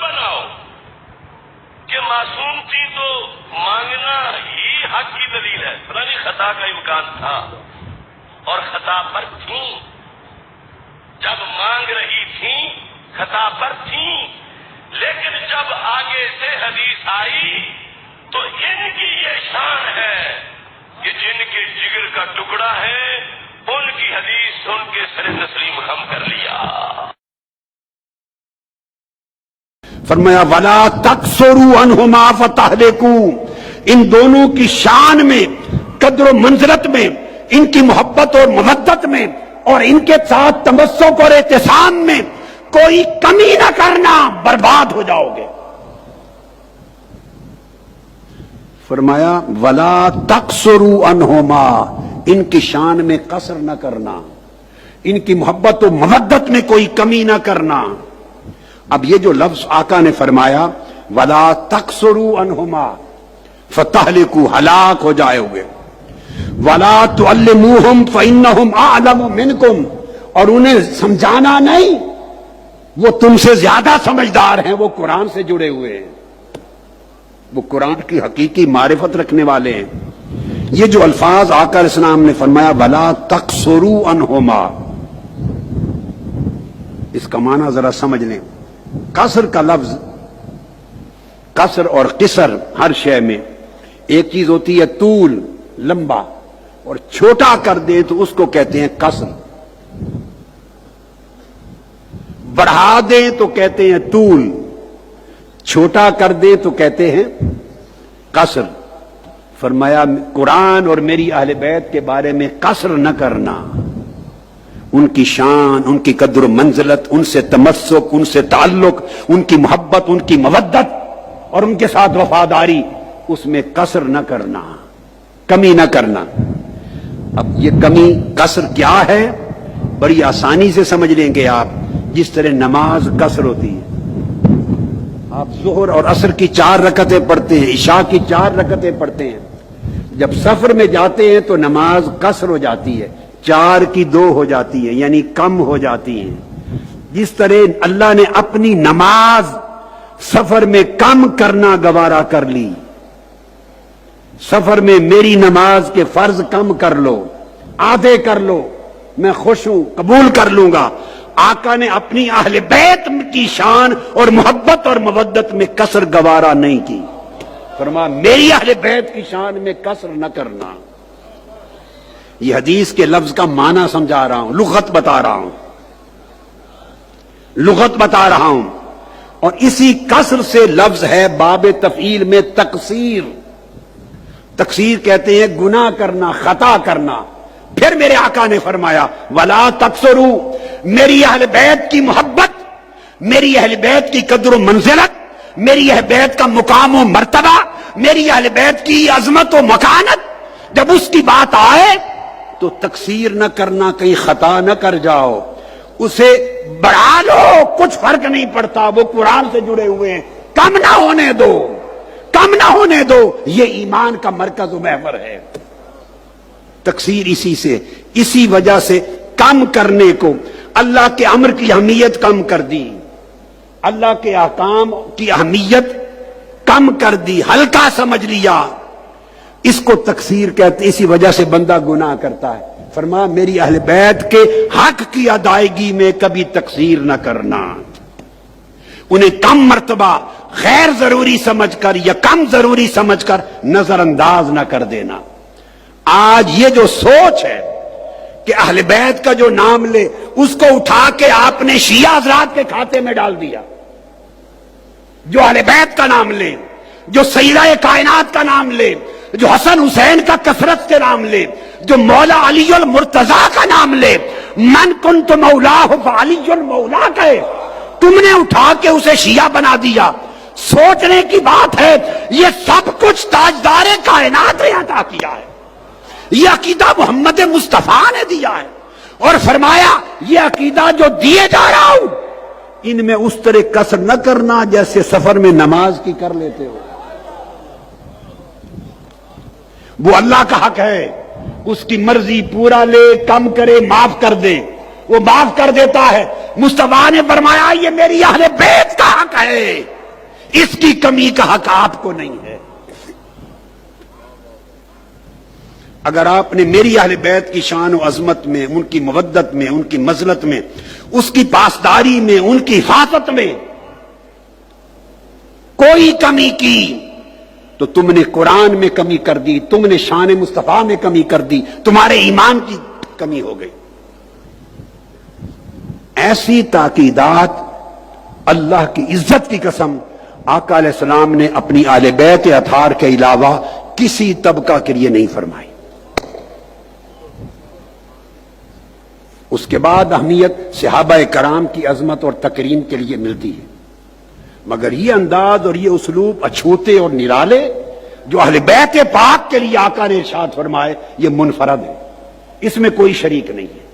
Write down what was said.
بناؤ کہ معصوم تھی تو مانگنا ہی حق کی دلیل ہے، پتہ نہیں خطا کا امکان تھا اور خطا پر تھیں، جب مانگ رہی تھیں خطا پر تھیں، لیکن جب آگے سے حدیث آئی تو ان کی یہ شان ہے کہ جن کے جگر کا ٹکڑا ہے ان کی حدیث سن کے سر تسلیم خم کر لیا۔ فرمایا وَلَا تَقْصُرُوا عَنْهُمَا فَتَهْلِكُوا، ان دونوں کی شان میں، قدر و منزلت میں، ان کی محبت اور مودت میں، اور ان کے ساتھ تمسک اور اعتصام میں کوئی کمی نہ کرنا، برباد ہو جاؤ گے۔ فرمایا وَلَا تَقْصُرُوا عَنْهُمَا، ان کی شان میں قصر نہ کرنا، ان کی محبت و مودت میں کوئی کمی نہ کرنا۔ اب یہ جو لفظ آقا نے فرمایا وَلَا تَقْصُرُوا عَنْهُمَا فَتَهْلِكُوا، ہلاک ہو جائے ہوگے۔ وَلَا تُعَلِّمُوهُمْ فَإِنَّهُمْ أَعْلَمُ مِنْكُمْ، اور انہیں سمجھانا نہیں، وہ تم سے زیادہ سمجھدار ہیں، وہ قرآن سے جڑے ہوئے ہیں، وہ قرآن کی حقیقی معرفت رکھنے والے ہیں۔ یہ جو الفاظ آقا علیہ السلام نے فرمایا وَلَا تَقْصُرُوا عَنْهُمَا، اس کا معنی ذرا سمجھ لیں۔ قصر کا لفظ، قصر اور قصر ہر شے میں ایک چیز ہوتی ہے طول، لمبا، اور چھوٹا کر دیں تو اس کو کہتے ہیں قصر، بڑھا دیں تو کہتے ہیں طول، چھوٹا کر دیں تو کہتے ہیں قصر۔ فرمایا قرآن اور میری اہل بیت کے بارے میں قصر نہ کرنا، ان کی شان، ان کی قدر و منزلت، ان سے تمسک، ان سے تعلق، ان کی محبت، ان کی مودت اور ان کے ساتھ وفاداری، اس میں قصر نہ کرنا، کمی نہ کرنا۔ اب یہ کمی قصر کیا ہے بڑی آسانی سے سمجھ لیں گے آپ، جس طرح نماز قصر ہوتی ہے، آپ ظہر اور عصر کی 4 رکعتیں پڑھتے ہیں، عشاء کی 4 رکعتیں پڑھتے ہیں، جب سفر میں جاتے ہیں تو نماز قصر ہو جاتی ہے، 4 کی 2 ہو جاتی ہے، یعنی کم ہو جاتی ہیں۔ جس طرح اللہ نے اپنی نماز سفر میں کم کرنا گوارا کر لی، سفر میں میری نماز کے فرض کم کر لو، آدھے کر لو، میں خوش ہوں، قبول کر لوں گا۔ آقا نے اپنی اہل بیت کی شان اور محبت اور مودت میں قصر گوارا نہیں کی، فرمایا میری اہل بیت کی شان میں قصر نہ کرنا۔ یہ حدیث کے لفظ کا معنی سمجھا رہا ہوں، لغت بتا رہا ہوں، لغت بتا رہا ہوں۔ اور اسی قصر سے لفظ ہے باب تفعیل میں تقصیر، تقصیر کہتے ہیں گناہ کرنا، خطا کرنا۔ پھر میرے آقا نے فرمایا وَلَا تَقْصُرُوا، میری اہل بیت کی محبت، میری اہل بیت کی قدر و منزلت، میری اہل بیت کا مقام و مرتبہ، میری اہل بیت کی عظمت و مکانت، جب اس کی بات آئے تو تقصیر نہ کرنا، کہیں خطا نہ کر جاؤ، اسے بڑھا لو، کچھ فرق نہیں پڑتا، وہ قرآن سے جڑے ہوئے ہیں، کم نہ ہونے دو، کم نہ ہونے دو، یہ ایمان کا مرکز و محور ہے۔ تقصیر اسی وجہ سے کم کرنے کو، اللہ کے امر کی اہمیت کم کر دی، اللہ کے احکام کی اہمیت کم کر دی، ہلکا سمجھ لیا، اس کو تقصیر کہتے، اسی وجہ سے بندہ گناہ کرتا ہے۔ فرمایا میری اہل بیت کے حق کی ادائیگی میں کبھی تقصیر نہ کرنا، انہیں کم مرتبہ غیر ضروری سمجھ کر یا کم ضروری سمجھ کر نظر انداز نہ کر دینا۔ آج یہ جو سوچ ہے کہ اہل بیت کا جو نام لے اس کو اٹھا کے آپ نے شیعہ حضرات کے کھاتے میں ڈال دیا، جو اہل بیت کا نام لے، جو سیدہ کائنات کا نام لے، جو حسن حسین کا کثرت سے نام لے، جو مولا علی المرتضی کا نام لے، من کنت مولاہ فعلی المولا کہے، تم نے اٹھا کے اسے شیعہ بنا دیا۔ سوچنے کی بات ہے، یہ سب کچھ تاجدار کائنات نے عطا کیا ہے، یہ عقیدہ محمد مصطفیٰ نے دیا ہے، اور فرمایا یہ عقیدہ جو دیے جا رہا ہوں ان میں اس طرح قصر نہ کرنا جیسے سفر میں نماز کی کر لیتے ہو۔ وہ اللہ کا حق ہے، اس کی مرضی، پورا لے، کم کرے، معاف کر دے، وہ معاف کر دیتا ہے۔ مصطفیٰ نے فرمایا یہ میری اہل بیت کا حق ہے، اس کی کمی کا حق آپ کو نہیں ہے۔ اگر آپ نے میری اہل بیت کی شان و عظمت میں، ان کی مودت میں، ان کی مظلت میں، اس کی پاسداری میں، ان کی حفاظت میں کوئی کمی کی تو تم نے قرآن میں کمی کر دی، تم نے شان مصطفیٰ میں کمی کر دی، تمہارے ایمان کی کمی ہو گئی۔ ایسی تاکیدات اللہ کی عزت کی قسم آقا علیہ السلام نے اپنی اہل بیت اطہار کے علاوہ کسی طبقہ کے لیے نہیں فرمائی۔ اس کے بعد اہمیت صحابہ کرام کی عظمت اور تکریم کے لیے ملتی ہے، مگر یہ انداز اور یہ اسلوب اچھوتے اور نرالے جو اہل بیت پاک کے لیے آقا نے ارشاد فرمائے، یہ منفرد ہے، اس میں کوئی شریک نہیں ہے۔